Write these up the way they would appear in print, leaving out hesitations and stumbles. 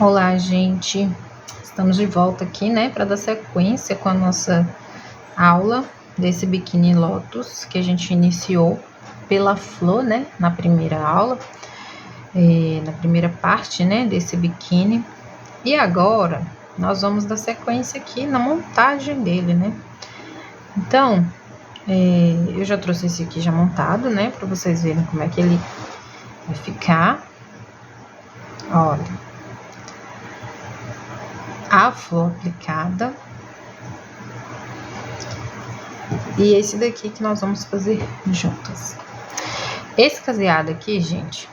Olá, gente. Estamos de volta aqui, né, para dar sequência com a nossa aula desse biquíni Lotus que a gente iniciou pela flor, né, na primeira aula, na primeira parte, né, desse biquíni. E agora nós vamos dar sequência aqui na montagem dele, né. Então, eu já trouxe esse aqui já montado, né, para vocês verem como é que ele vai ficar. Olha. A flor aplicada. E esse daqui que nós vamos fazer juntas. Esse caseado aqui, gente,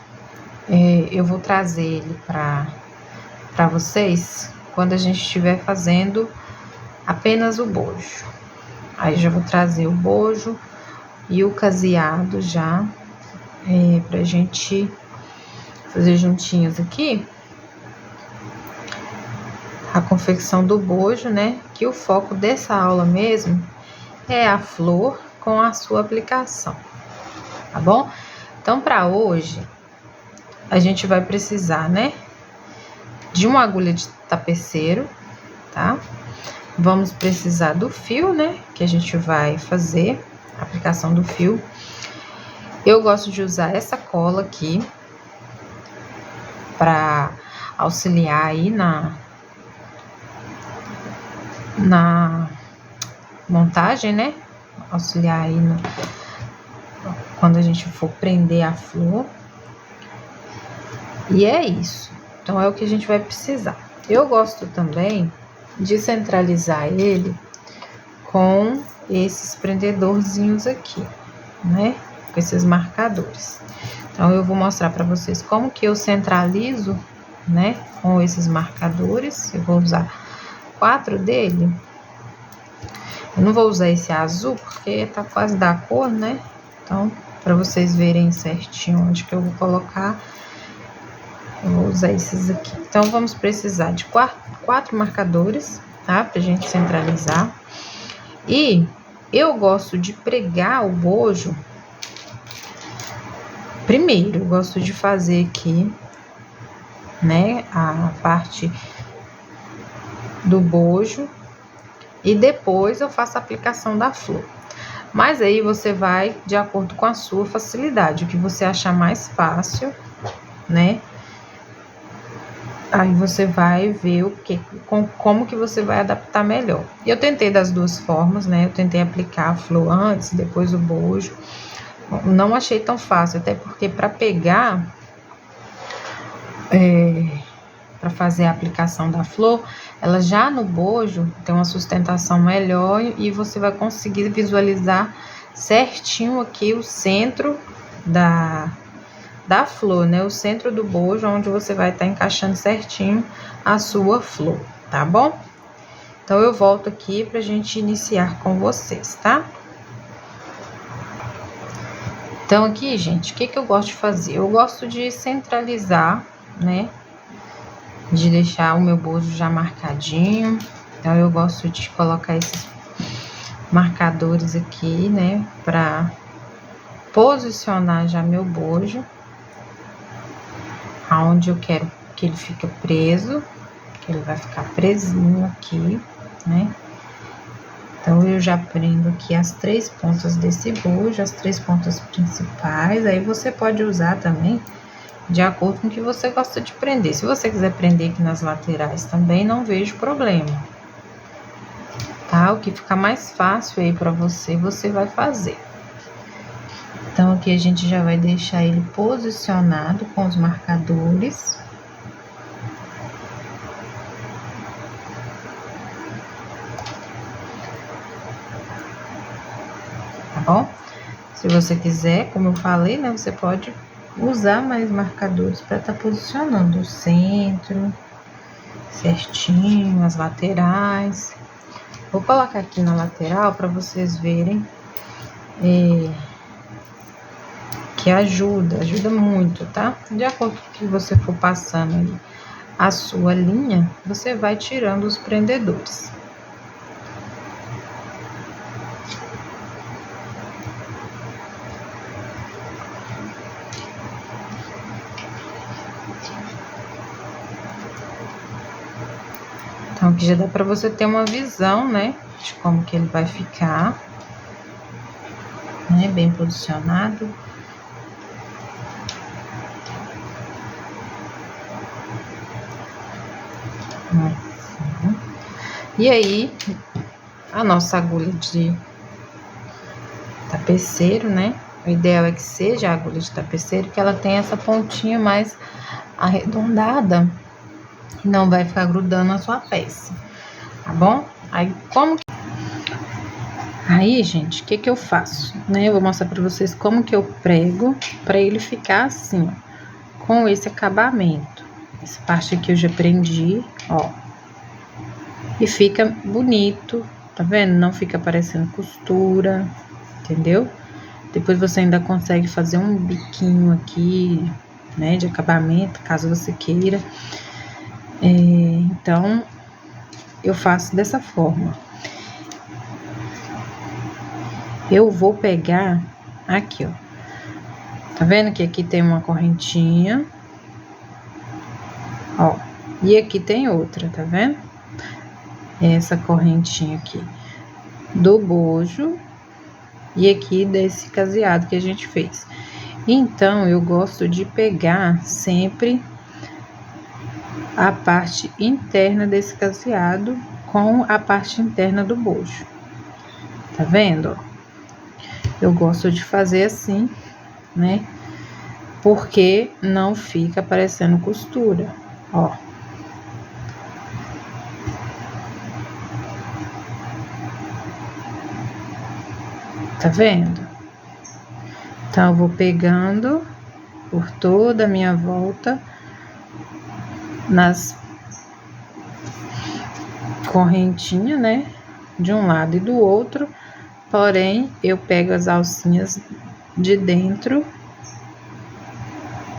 eu vou trazer ele para vocês quando a gente estiver fazendo apenas o bojo. Aí já vou trazer o bojo e o caseado já pra gente fazer juntinhos aqui. A confecção do bojo, né? Que o foco dessa aula mesmo é a flor com a sua aplicação, tá bom? Então, para hoje, a gente vai precisar, né? De uma agulha de tapeceiro, tá? Vamos precisar do fio, né? Que a gente vai fazer a aplicação do fio. Eu gosto de usar essa cola aqui para auxiliar aí na montagem, né? Auxiliar aí quando a gente for prender a flor. E é isso. Então, é o que a gente vai precisar. Eu gosto também de centralizar ele com esses prendedorzinhos aqui, né? Com esses marcadores. Então, eu vou mostrar para vocês como que eu centralizo, né? Com esses marcadores. Eu vou usar 4 dele. Eu não vou usar esse azul porque tá quase da cor, né? Então, para vocês verem certinho onde que eu vou colocar, eu vou usar esses aqui. Então, vamos precisar de 4 marcadores, tá? Pra gente centralizar. E eu gosto de pregar o bojo. Primeiro, eu gosto de fazer aqui, né? A parte do bojo. E depois eu faço a aplicação da flor. Mas aí você vai de acordo com a sua facilidade, o que você achar mais fácil, né? Aí você vai ver como que você vai adaptar melhor. Eu tentei das duas formas, né? Eu tentei aplicar a flor antes, depois o bojo. Não achei tão fácil, até porque para pegar, para fazer a aplicação da flor, ela já no bojo tem uma sustentação melhor e você vai conseguir visualizar certinho aqui o centro da flor, né? O centro do bojo, onde você vai estar encaixando certinho a sua flor, tá bom? Então, eu volto aqui pra gente iniciar com vocês, tá? Então, aqui, gente, o que eu gosto de fazer? Eu gosto de centralizar, né? De deixar o meu bojo já marcadinho. Então, eu gosto de colocar esses marcadores aqui, né? Pra posicionar já meu bojo. Aonde eu quero que ele fique preso. Que ele vai ficar presinho aqui, né? Então, eu já prendo aqui as 3 pontas desse bojo, as 3 pontas principais. Aí, você pode usar também de acordo com o que você gosta de prender. Se você quiser prender aqui nas laterais também, não vejo problema. Tá? O que ficar mais fácil aí pra você, você vai fazer. Então, aqui a gente já vai deixar ele posicionado com os marcadores. Tá bom? Se você quiser, como eu falei, né, você pode usar mais marcadores para estar posicionando o centro certinho, as laterais. Vou colocar aqui na lateral para vocês verem que ajuda muito, tá? De acordo com o que você for passando aí a sua linha, você vai tirando os prendedores. Então, aqui já dá pra você ter uma visão, né, de como que ele vai ficar, né, bem posicionado. Assim. E aí, a nossa agulha de tapeceiro, né, o ideal é que seja a agulha de tapeceiro, que ela tenha essa pontinha mais arredondada e não vai ficar grudando na sua peça, tá bom? Aí, gente, o que que eu faço, né? Eu vou mostrar pra vocês como que eu prego pra ele ficar assim, ó, com esse acabamento. Essa parte aqui eu já prendi, ó. E fica bonito, tá vendo? Não fica parecendo costura, entendeu? Depois você ainda consegue fazer um biquinho aqui, né, de acabamento, caso você queira. Então, eu faço dessa forma. Eu vou pegar aqui, ó. Tá vendo que aqui tem uma correntinha? Ó, e aqui tem outra, tá vendo? Essa correntinha aqui do bojo e aqui desse caseado que a gente fez. Então, eu gosto de pegar sempre a parte interna desse caseado com a parte interna do bojo. Tá vendo, ó? Eu gosto de fazer assim, né? Porque não fica parecendo costura, ó. Tá vendo? Então, eu vou pegando por toda a minha volta nas correntinhas, né? De um lado e do outro. Porém, eu pego as alcinhas de dentro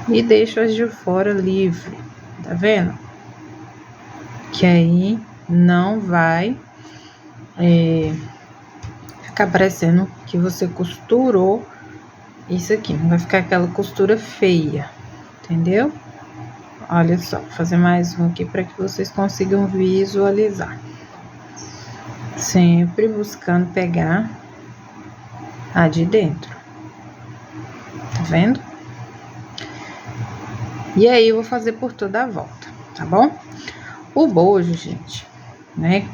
e deixo as de fora livre, tá vendo? Que aí não vai ficar parecendo que você costurou isso aqui, não vai ficar aquela costura feia, entendeu? Olha só, vou fazer mais um aqui para que vocês consigam visualizar. Sempre buscando pegar a de dentro, tá vendo? E aí, eu vou fazer por toda a volta, tá bom? O bojo, gente, né?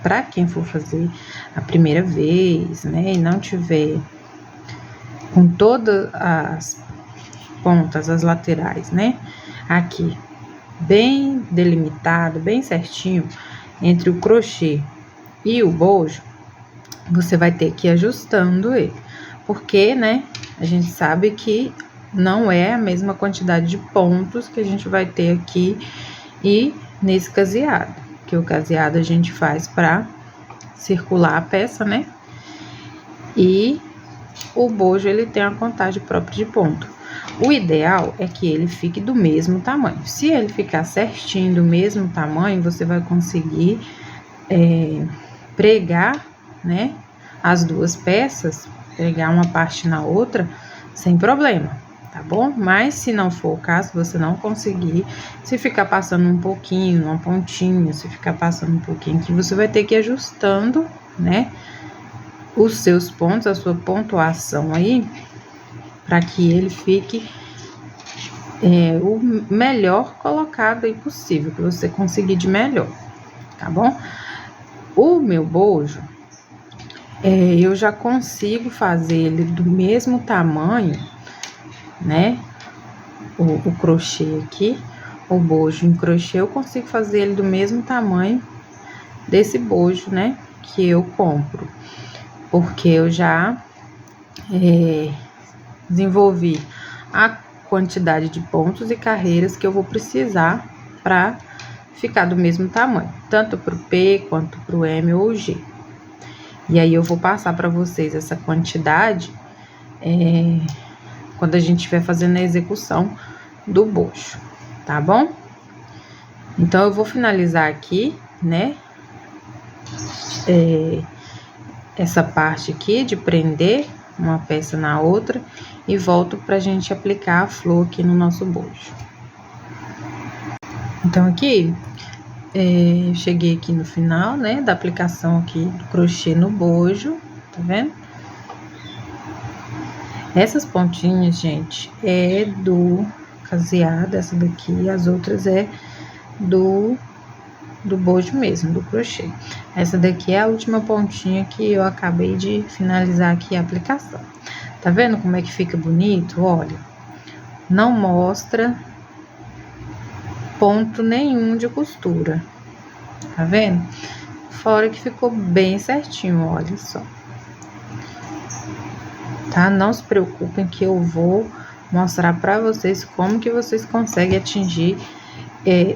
Pra quem for fazer a primeira vez, né? E não tiver com todas as pontas, as laterais, né? Aqui, bem delimitado, bem certinho, entre o crochê e o bojo, você vai ter que ir ajustando ele. Porque, né? A gente sabe que não é a mesma quantidade de pontos que a gente vai ter aqui e nesse caseado, que o caseado a gente faz para circular a peça, né? E o bojo, ele tem a contagem própria de ponto. O ideal é que ele fique do mesmo tamanho. Se ele ficar certinho do mesmo tamanho, você vai conseguir pregar, né? As duas peças, pregar uma parte na outra, sem problema, tá bom? Mas se não for o caso, você não conseguir, se ficar passando um pouquinho, uma pontinha, se ficar passando um pouquinho aqui, você vai ter que ir ajustando, né? Os seus pontos, a sua pontuação aí, para que ele fique o melhor colocado aí possível, que você conseguir de melhor, tá bom? O meu bojo, eu já consigo fazer ele do mesmo tamanho, né? O crochê aqui, o bojo em crochê, eu consigo fazer ele do mesmo tamanho desse bojo, né? Que eu compro, porque eu já desenvolvi a quantidade de pontos e carreiras que eu vou precisar para ficar do mesmo tamanho, tanto para o P quanto para o M ou G. E aí eu vou passar para vocês essa quantidade quando a gente estiver fazendo a execução do bojo, tá bom? Então, eu vou finalizar aqui, né? Essa parte aqui de prender uma peça na outra e volto pra gente aplicar a flor aqui no nosso bojo. Então, aqui, eu cheguei aqui no final, né, da aplicação aqui do crochê no bojo, tá vendo? Essas pontinhas, gente, é do caseado, essa daqui, as outras é do bojo mesmo, do crochê. Essa daqui é a última pontinha que eu acabei de finalizar aqui a aplicação. Tá vendo como é que fica bonito? Olha, não mostra ponto nenhum de costura, tá vendo? Fora que ficou bem certinho, olha só. Tá? Não se preocupem que eu vou mostrar pra vocês como que vocês conseguem atingir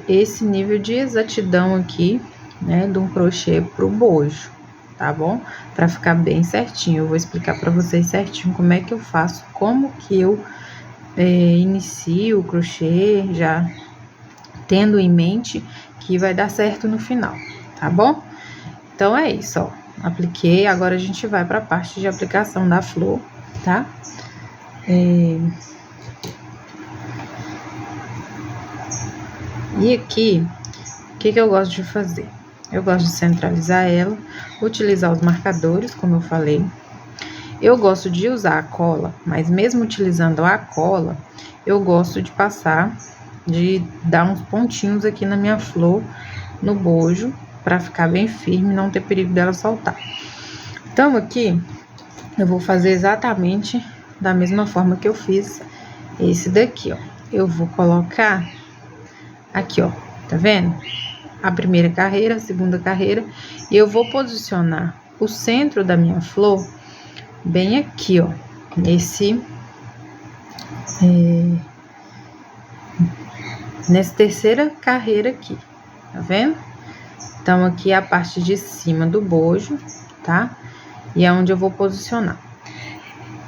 esse nível de exatidão aqui, né, de um crochê pro bojo, tá bom? Pra ficar bem certinho, eu vou explicar pra vocês certinho como é que eu faço, como que eu inicio o crochê, já tendo em mente que vai dar certo no final, tá bom? Então, é isso, ó. Apliquei, agora a gente vai pra parte de aplicação da flor, tá? E aqui, o que eu gosto de fazer? Eu gosto de centralizar ela, utilizar os marcadores, como eu falei. Eu gosto de usar a cola, mas mesmo utilizando a cola, eu gosto de passar, de dar uns pontinhos aqui na minha flor, no bojo, pra ficar bem firme e não ter perigo dela soltar. Então, aqui, eu vou fazer exatamente da mesma forma que eu fiz esse daqui, ó. Eu vou colocar aqui, ó, tá vendo? A primeira carreira, a segunda carreira, e eu vou posicionar o centro da minha flor bem aqui, ó, nessa terceira carreira aqui, tá vendo? Então, aqui é a parte de cima do bojo, tá? E é onde eu vou posicionar.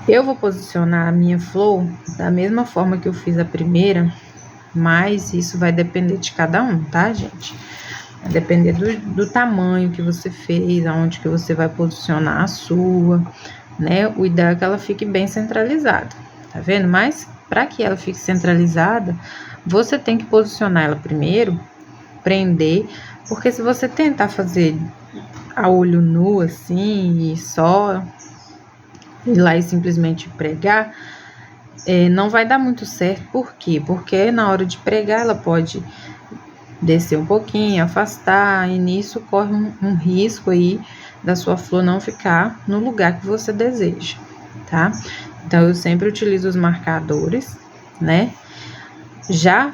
Eu vou posicionar a minha flor da mesma forma que eu fiz a primeira, mas isso vai depender de cada um, tá, gente? Vai depender do tamanho que você fez, aonde que você vai posicionar a sua, né? O ideal é que ela fique bem centralizada, tá vendo? Mas, para que ela fique centralizada, você tem que posicionar ela primeiro, prender, porque se você tentar fazer a olho nu, assim, e só ir lá e simplesmente pregar, não vai dar muito certo. Por quê? Porque na hora de pregar, ela pode descer um pouquinho, afastar, e nisso corre um risco aí da sua flor não ficar no lugar que você deseja, tá? Então, eu sempre utilizo os marcadores, né? Já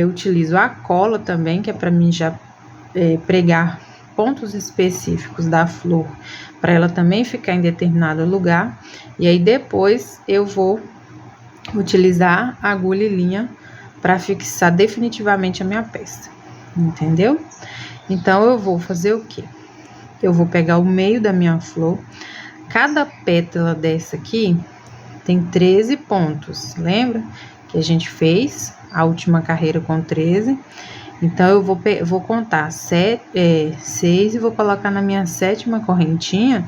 utilizo a cola também, que é para mim já pregar pontos específicos da flor, para ela também ficar em determinado lugar. E aí, depois, eu vou utilizar a agulha e linha para fixar definitivamente a minha peça, entendeu? Então, eu vou fazer o quê? Eu vou pegar o meio da minha flor. Cada pétala dessa aqui tem 13 pontos, lembra? Que a gente fez a última carreira com 13. Então, eu vou contar 6 e vou colocar na minha 7ª correntinha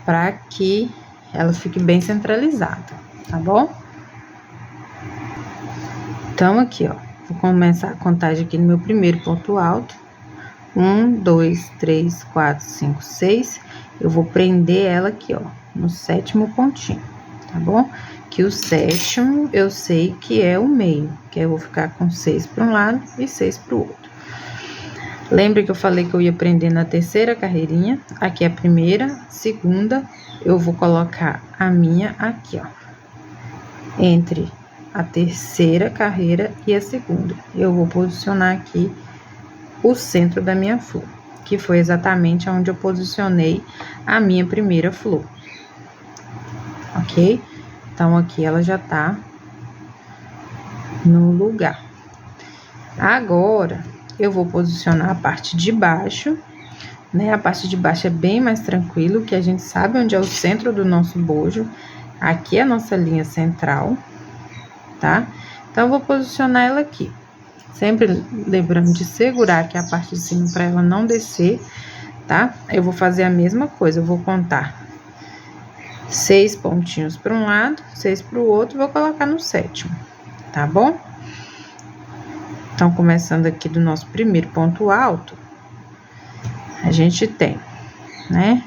para que ela fique bem centralizada, tá bom? Então, aqui, ó, vou começar a contagem aqui no meu primeiro ponto alto. 1, 2, 3, 4, 5, 6. Eu vou prender ela aqui, ó, no 7º pontinho, tá bom? Que o 7º eu sei que é o meio, que eu vou ficar com 6 para um lado e 6 para o outro. Lembra que eu falei que eu ia prender na terceira carreirinha? Aqui é a primeira, segunda, eu vou colocar a minha aqui, ó, entre a terceira carreira e a segunda. Eu vou posicionar aqui o centro da minha flor, que foi exatamente onde eu posicionei a minha primeira flor, ok? Então, aqui ela já tá no lugar. Agora, eu vou posicionar a parte de baixo, né? A parte de baixo é bem mais tranquilo, que a gente sabe onde é o centro do nosso bojo. Aqui é a nossa linha central, tá? Então, eu vou posicionar ela aqui. Sempre lembrando de segurar aqui a parte de cima para ela não descer, tá? Eu vou fazer a mesma coisa, eu vou contar 6 pontinhos para um lado, 6 para o outro, vou colocar no 7º, tá bom? Então, começando aqui do nosso primeiro ponto alto, a gente tem, né?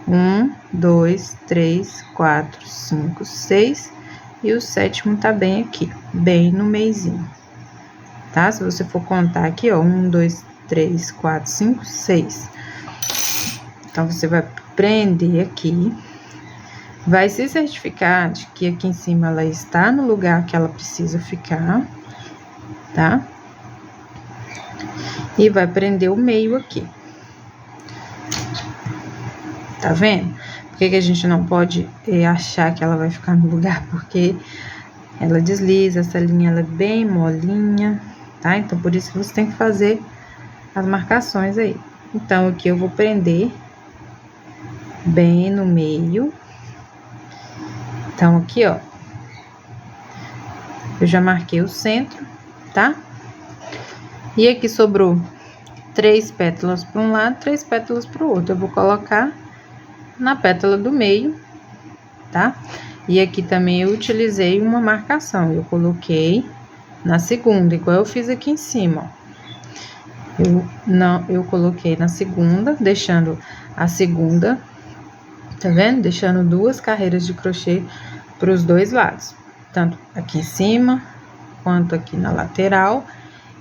1, 2, 3, 4, 5, 6 e o sétimo tá bem aqui, bem no meizinho, tá? Se você for contar aqui, ó, 1, 2, 3, 4, 5, 6. Então, você vai prender aqui, vai se certificar de que aqui em cima ela está no lugar que ela precisa ficar, tá? E vai prender o meio aqui. Tá vendo? Por que a gente não pode achar que ela vai ficar no lugar? Porque ela desliza, essa linha ela é bem molinha, tá? Então, por isso que você tem que fazer as marcações aí. Então, aqui eu vou prender bem no meio. Então, aqui, ó, eu já marquei o centro, tá? E aqui sobrou 3 pétalas para um lado, 3 pétalas para o outro. Eu vou colocar na pétala do meio, tá? E aqui também eu utilizei uma marcação. Eu coloquei na segunda, igual eu fiz aqui em cima, ó. Eu coloquei na segunda, deixando a segunda, tá vendo? Deixando 2 carreiras de crochê para os dois lados, tanto aqui em cima quanto aqui na lateral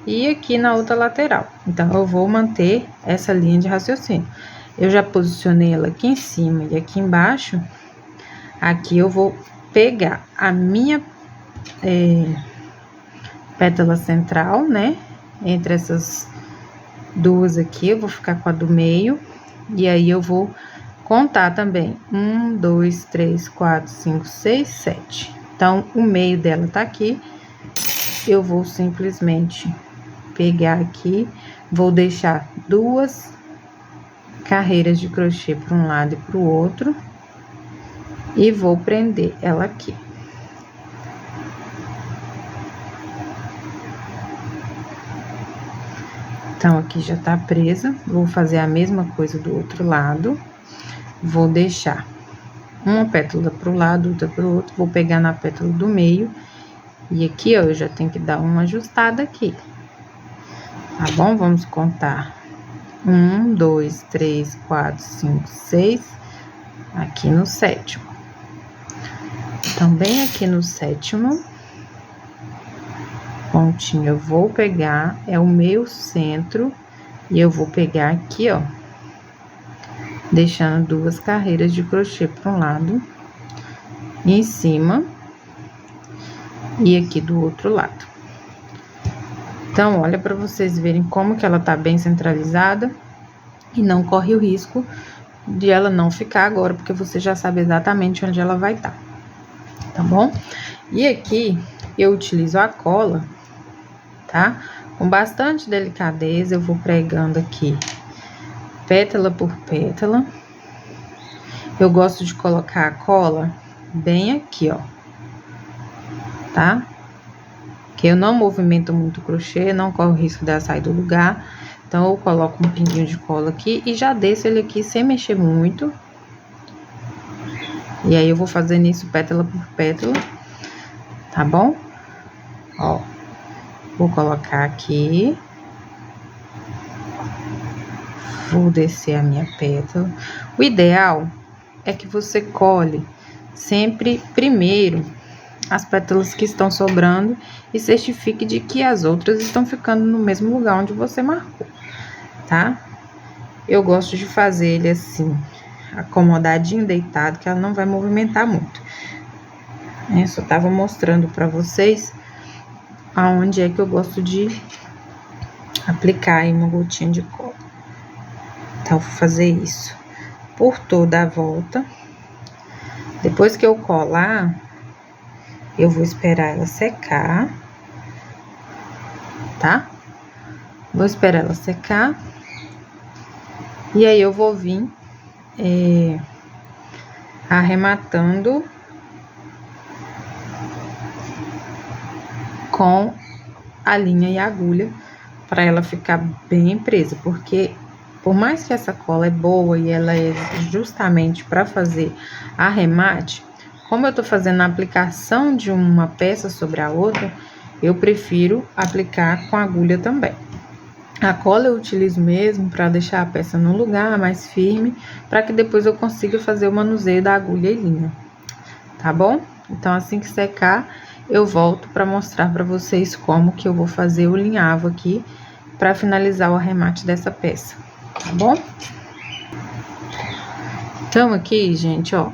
e aqui na outra lateral. Então, eu vou manter essa linha de raciocínio. Eu já posicionei ela aqui em cima e aqui embaixo. Aqui eu vou pegar a minha pétala central, né? Entre essas duas aqui, eu vou ficar com a do meio. E aí, eu vou contar também. 1, 2, 3, 4, 5, 6, 7. Então, o meio dela tá aqui. Eu vou simplesmente pegar aqui, vou deixar 2 carreiras de crochê para um lado e para o outro e vou prender ela aqui. Então, aqui já tá presa, vou fazer a mesma coisa do outro lado, vou deixar uma pétala para o lado, outra para o outro, vou pegar na pétala do meio e aqui, ó, eu já tenho que dar uma ajustada aqui, tá bom? Vamos contar. 1, 2, 3, 4, 5, 6, aqui no sétimo. Também aqui no sétimo pontinho, eu vou pegar, é o meu centro, e eu vou pegar aqui, ó, deixando 2 carreiras de crochê para um lado, em cima, e aqui do outro lado. Então, olha para vocês verem como que ela tá bem centralizada e não corre o risco de ela não ficar agora, porque você já sabe exatamente onde ela vai estar, tá bom? E aqui eu utilizo a cola, tá? Com bastante delicadeza, eu vou pregando aqui pétala por pétala. Eu gosto de colocar a cola bem aqui, ó, tá? Que eu não movimento muito o crochê, não corro o risco dela sair do lugar. Então, eu coloco um pinguinho de cola aqui e já desço ele aqui sem mexer muito. E aí, eu vou fazendo isso pétala por pétala, tá bom? Ó, vou colocar aqui. Vou descer a minha pétala. O ideal é que você cole sempre primeiro as pétalas que estão sobrando e certifique de que as outras estão ficando no mesmo lugar onde você marcou, tá? Eu gosto de fazer ele assim, acomodadinho, deitado, que ela não vai movimentar muito. Eu só tava mostrando pra vocês aonde é que eu gosto de aplicar aí uma gotinha de cola. Então, vou fazer isso por toda a volta. Depois que eu colar, eu vou esperar ela secar, tá? Vou esperar ela secar. E aí, eu vou vir arrematando com a linha e a agulha para ela ficar bem presa, porque por mais que essa cola é boa e ela é justamente para fazer arremate, como eu tô fazendo a aplicação de uma peça sobre a outra, eu prefiro aplicar com agulha também. A cola eu utilizo mesmo para deixar a peça no lugar mais firme, para que depois eu consiga fazer o manuseio da agulha e linha, tá bom? Então, assim que secar, eu volto para mostrar para vocês como que eu vou fazer o linhavo aqui, para finalizar o arremate dessa peça, tá bom? Então, aqui, gente, ó,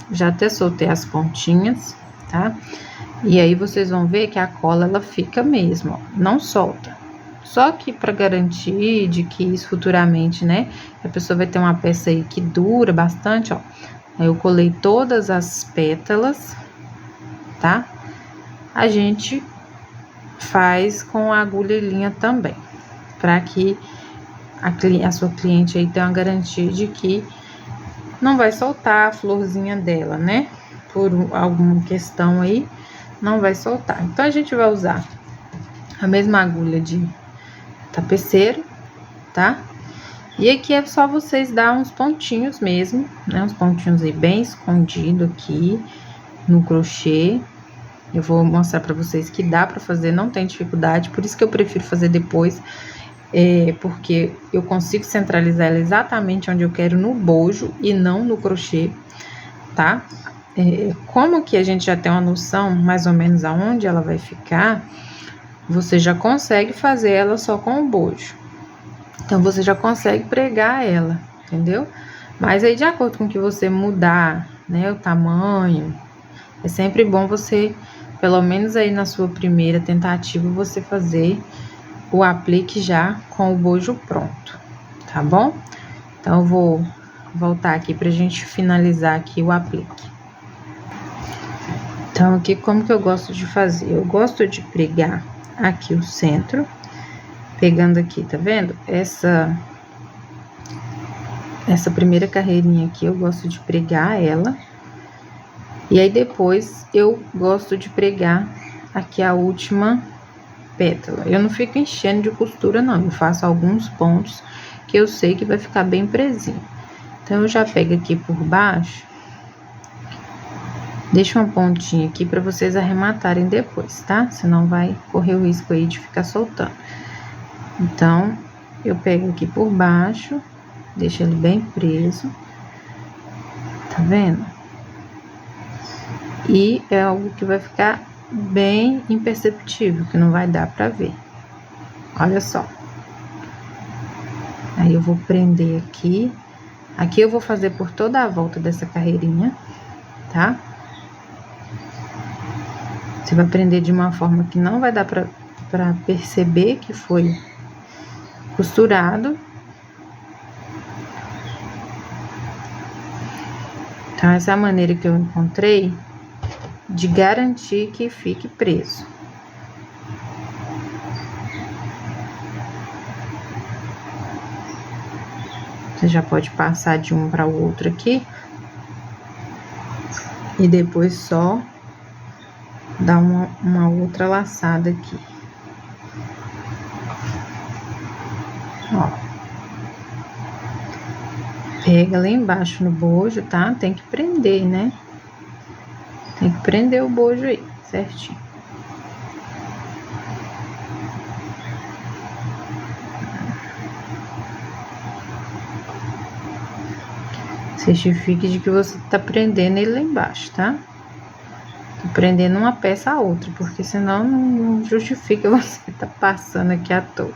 já até soltei as pontinhas, tá? E aí, vocês vão ver que a cola, ela fica mesmo, ó, não solta. Só que para garantir de que isso futuramente, né, a pessoa vai ter uma peça aí que dura bastante, ó. Aí eu colei todas as pétalas, tá? A gente faz com a agulha e linha também, para que a sua cliente aí tenha uma garantia de que não vai soltar a florzinha dela, né? Por alguma questão aí, não vai soltar. Então, a gente vai usar a mesma agulha de tapeceiro, tá? E aqui é só vocês dar uns pontinhos mesmo, né? Uns pontinhos aí bem escondido aqui no crochê. Eu vou mostrar pra vocês que dá pra fazer, não tem dificuldade, por isso que eu prefiro fazer depois, porque eu consigo centralizar ela exatamente onde eu quero, no bojo e não no crochê, tá? Como que a gente já tem uma noção mais ou menos aonde ela vai ficar, você já consegue fazer ela só com o bojo. Então, você já consegue pregar ela, entendeu? Mas aí, de acordo com o que você mudar, né, o tamanho, é sempre bom você, pelo menos aí na sua primeira tentativa, você fazer o aplique já com o bojo pronto, tá bom? Então, eu vou voltar aqui pra gente finalizar aqui o aplique. Então, aqui como que eu gosto de fazer? Eu gosto de pregar aqui o centro, pegando aqui, tá vendo? Essa primeira carreirinha aqui, eu gosto de pregar ela. E aí, depois, eu gosto de pregar aqui a última pétala. Eu não fico enchendo de costura, não. Eu faço alguns pontos que eu sei que vai ficar bem presinho. Então, eu já pego aqui por baixo. Deixo uma pontinha aqui pra vocês arrematarem depois, tá? Senão vai correr o risco aí de ficar soltando. Então, eu pego aqui por baixo, deixo ele bem preso, tá vendo? E é algo que vai ficar bem imperceptível, que não vai dar pra ver. Olha só. Aí, eu vou prender aqui. Aqui eu vou fazer por toda a volta dessa carreirinha, tá? Você vai prender de uma forma que não vai dar pra perceber que foi costurado. Então, essa é a maneira que eu encontrei de garantir que fique preso. Você já pode passar de um para o outro aqui. E depois só dar uma outra laçada aqui. Ó. Pega lá embaixo no bojo, tá? Tem que prender, né? Tem que prender o bojo aí, certinho. Certifique de que você tá prendendo ele lá embaixo, tá? Tô prendendo uma peça a outra, porque senão não justifica você tá passando aqui à toa.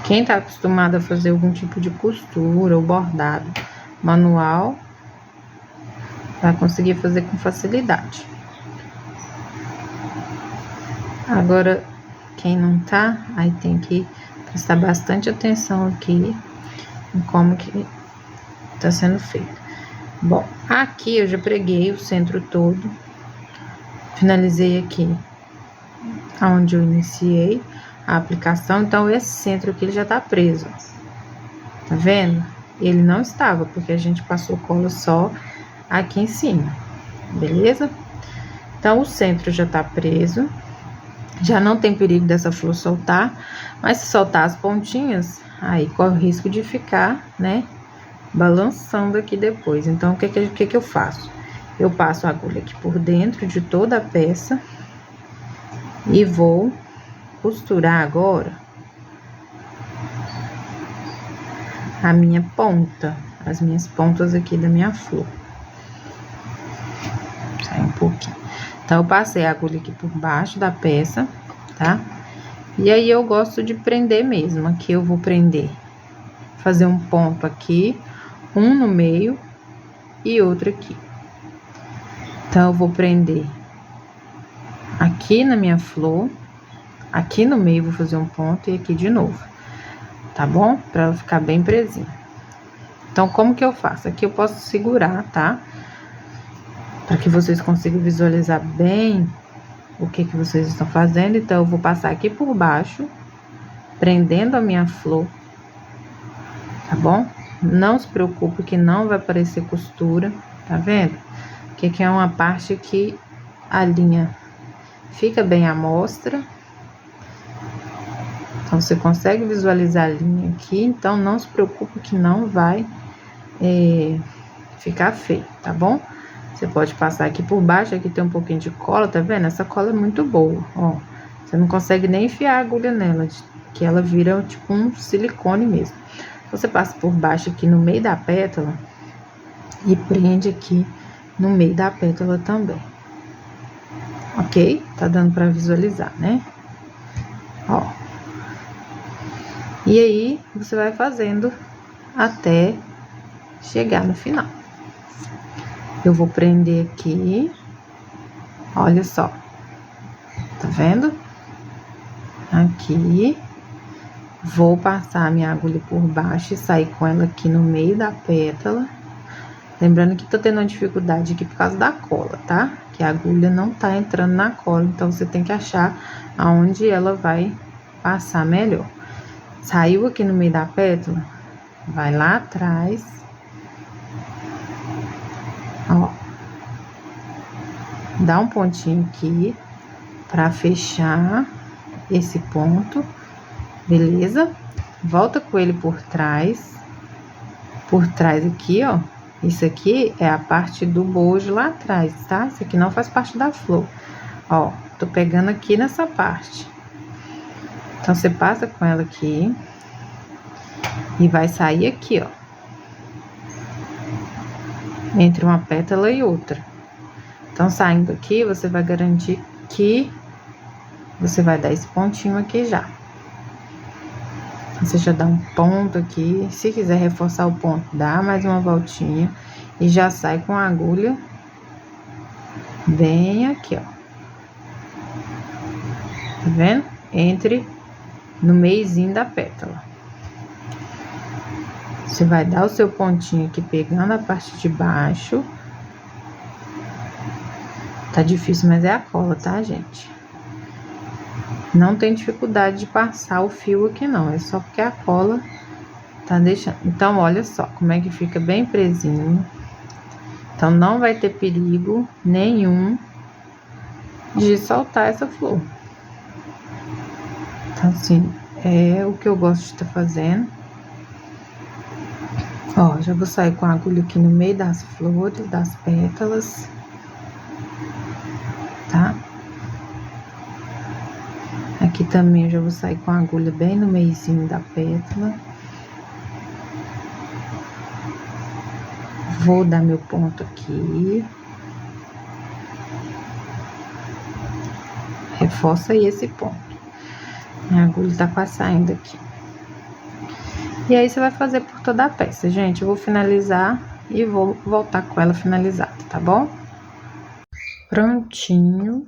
Quem tá acostumado a fazer algum tipo de costura ou bordado manual, vai conseguir fazer com facilidade. Agora, quem não tá, aí tem que prestar bastante atenção aqui em como que tá sendo feito. Bom, aqui eu já preguei o centro todo, finalizei aqui aonde eu iniciei a aplicação, então esse centro aqui ele já tá preso, tá vendo? Ele não estava, porque a gente passou cola só aqui em cima, beleza? Então, o centro já tá preso. já não tem perigo dessa flor soltar, mas se soltar as pontinhas, aí corre o risco de ficar, né, balançando aqui depois. Então, o que eu faço? Eu passo a agulha aqui por dentro de toda a peça e vou costurar agora a minha ponta, as minhas pontas aqui da minha flor. Sai um pouquinho. Então, eu passei a agulha aqui por baixo da peça, tá? E aí, eu gosto de prender mesmo. Aqui eu vou prender, fazer um ponto aqui, um no meio e outro aqui. Então, eu vou prender aqui na minha flor, aqui no meio vou fazer um ponto e aqui de novo, tá bom? Pra ela ficar bem presinha. Então, como que eu faço? Aqui eu posso segurar, tá? Para que vocês consigam visualizar bem o que vocês estão fazendo. Então, eu vou passar aqui por baixo, prendendo a minha flor, tá bom? Não se preocupe que não vai aparecer costura, tá vendo? Que aqui é uma parte que a linha fica bem à mostra. Então, você consegue visualizar a linha aqui, então não se preocupe que não vai ficar feio, tá bom? Você pode passar aqui por baixo, aqui tem um pouquinho de cola, tá vendo? Essa cola é muito boa, ó. Você não consegue nem enfiar a agulha nela, que ela vira tipo um silicone mesmo. Você passa por baixo aqui no meio da pétala e prende aqui no meio da pétala também. Ok? Tá dando pra visualizar, né? Ó. E aí, você vai fazendo até chegar no final. Eu vou prender aqui, olha só, tá vendo? Aqui, vou passar a minha agulha por baixo e sair com ela aqui no meio da pétala. Lembrando que tô tendo uma dificuldade aqui por causa da cola, tá? Que a agulha não tá entrando na cola, então você tem que achar aonde ela vai passar melhor. Saiu aqui no meio da pétala, vai lá atrás, ó, dá um pontinho aqui pra fechar esse ponto, beleza? Volta com ele por trás aqui, ó. Isso aqui é a parte do bojo lá atrás, tá? Isso aqui não faz parte da flor. Ó, tô pegando aqui nessa parte. Então, você passa com ela aqui e vai sair aqui, ó, entre uma pétala e outra. Então, saindo aqui, você vai garantir que você vai dar esse pontinho aqui já. Você já dá um ponto aqui. Se quiser reforçar o ponto, dá mais uma voltinha e já sai com a agulha bem aqui, ó. Tá vendo? No meiozinho da pétala. Você vai dar o seu pontinho aqui, pegando a parte de baixo. Tá difícil, mas é a cola, tá, gente? Não tem dificuldade de passar o fio aqui, não. É só porque a cola tá deixando. Então, olha só como é que fica bem presinho. Então, não vai ter perigo nenhum de soltar essa flor. Então, assim, é o que eu gosto de estar fazendo. Ó, já vou sair com a agulha aqui no meio das flores, das pétalas. Tá? Aqui também eu já vou sair com a agulha bem no meiozinho da pétala. Vou dar meu ponto aqui. Reforça aí esse ponto. Minha agulha tá quase saindo aqui. E aí, você vai fazer por toda a peça, gente. Eu vou finalizar e vou voltar com ela finalizada, tá bom? Prontinho.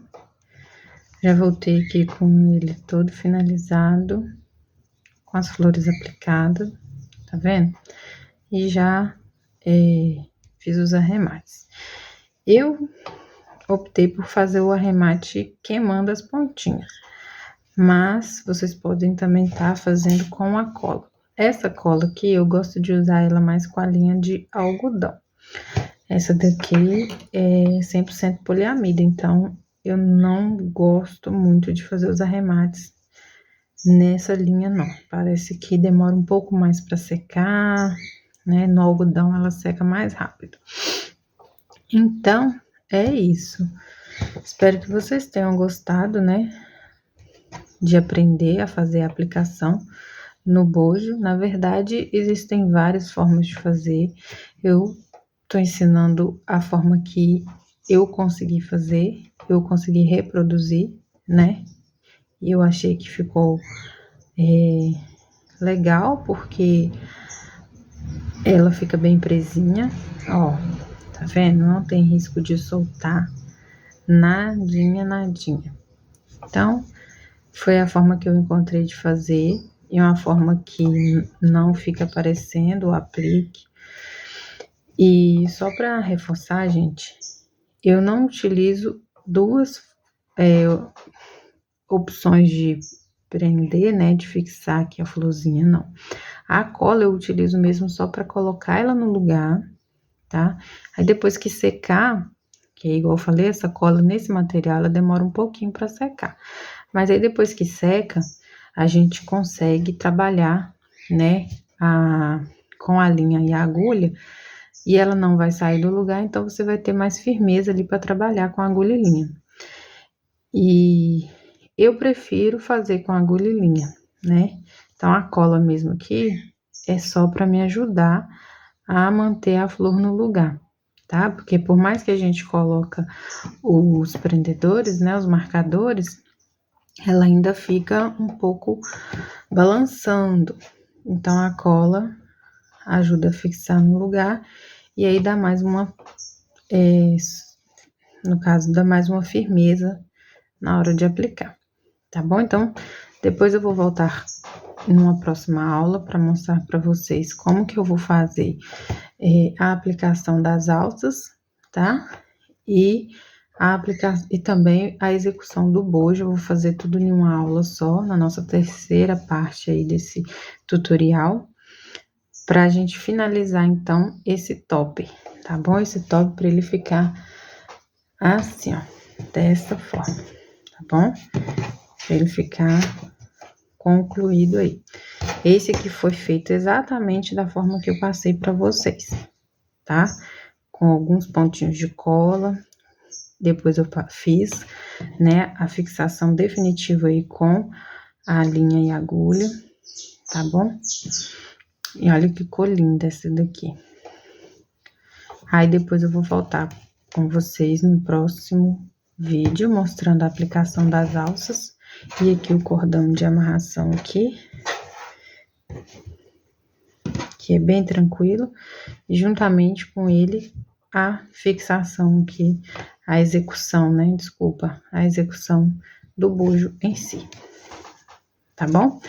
Já voltei aqui com ele todo finalizado, com as flores aplicadas, tá vendo? E já fiz os arremates. Eu optei por fazer o arremate queimando as pontinhas, mas vocês podem também estar fazendo com a cola. Essa cola aqui, eu gosto de usar ela mais com a linha de algodão. Essa daqui é 100% poliamida, então eu não gosto muito de fazer os arremates nessa linha, não. Parece que demora um pouco mais para secar, né? No algodão ela seca mais rápido. Então, é isso. Espero que vocês tenham gostado, né? De aprender a fazer a aplicação no bojo. Na verdade, existem várias formas de fazer. Eu tô ensinando a forma que eu consegui fazer, eu consegui reproduzir, né? E eu achei que ficou legal, porque ela fica bem presinha, ó, tá vendo? Não tem risco de soltar nadinha, nadinha. Então, foi a forma que eu encontrei de fazer, e uma forma que não fica aparecendo o aplique. E só para reforçar, gente, eu não utilizo duas opções de prender, né, de fixar aqui a florzinha, não. A cola eu utilizo mesmo só para colocar ela no lugar, tá? Aí depois que secar, que é igual eu falei, essa cola nesse material, ela demora um pouquinho para secar. Mas aí depois que seca, a gente consegue trabalhar, né, com a linha e a agulha, e ela não vai sair do lugar, então você vai ter mais firmeza ali para trabalhar com a agulha e linha. E eu prefiro fazer com agulha e linha, né? Então a cola mesmo aqui é só para me ajudar a manter a flor no lugar, tá? Porque por mais que a gente coloca os prendedores, né, os marcadores, ela ainda fica um pouco balançando. Então a cola ajuda a fixar no lugar e aí dá mais uma, no caso, dá mais uma firmeza na hora de aplicar, tá bom? Então, depois eu vou voltar numa próxima aula para mostrar para vocês como que eu vou fazer a aplicação das alças, tá? E também a execução do bojo. Eu vou fazer tudo em uma aula só, na nossa terceira parte aí desse tutorial, para a gente finalizar então esse top, tá bom? Esse top para ele ficar assim, ó, dessa forma, tá bom? Pra ele ficar concluído aí. Esse aqui foi feito exatamente da forma que eu passei para vocês, tá? Com alguns pontinhos de cola. Depois eu fiz, né, a fixação definitiva aí com a linha e agulha, tá bom? E olha que cor linda essa daqui. Aí depois eu vou voltar com vocês no próximo vídeo, mostrando a aplicação das alças. E aqui o cordão de amarração aqui, que é bem tranquilo. E juntamente com ele, a fixação aqui, a execução, né? Desculpa, a execução do bojo em si. Tá bom?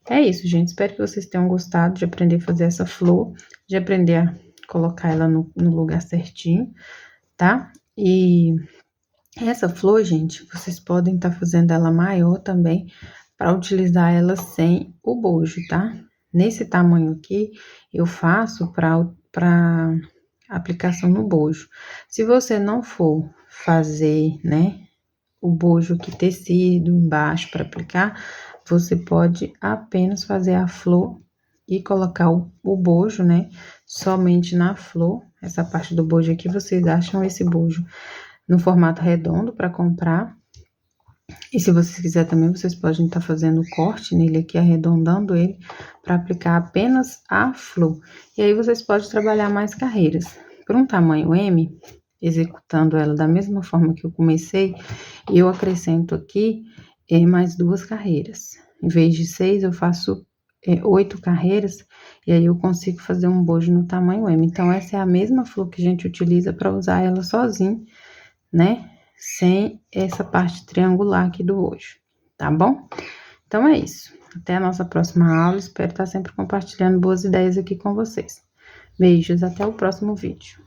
É isso, gente. Espero que vocês tenham gostado de aprender a fazer essa flor, de aprender a colocar ela no lugar certinho, tá? E essa flor, gente, vocês podem estar fazendo ela maior também, para utilizar ela sem o bojo, tá? Nesse tamanho aqui, eu faço para aplicação no bojo. Se você não for fazer, né, o bojo aqui tecido embaixo para aplicar, você pode apenas fazer a flor e colocar o bojo, né, somente na flor. Essa parte do bojo aqui, vocês acham esse bojo no formato redondo para comprar. E se vocês quiserem também, vocês podem estar fazendo o corte nele aqui, arredondando ele, para aplicar apenas a flor. E aí vocês podem trabalhar mais carreiras. Por um tamanho M, executando ela da mesma forma que eu comecei, eu acrescento aqui mais 2 carreiras. Em vez de 6, eu faço 8 carreiras, e aí eu consigo fazer um bojo no tamanho M. Então, essa é a mesma flor que a gente utiliza para usar ela sozinha, né? Sem essa parte triangular aqui do bojo, tá bom? Então, é isso. Até a nossa próxima aula. Espero estar sempre compartilhando boas ideias aqui com vocês. Beijos, até o próximo vídeo.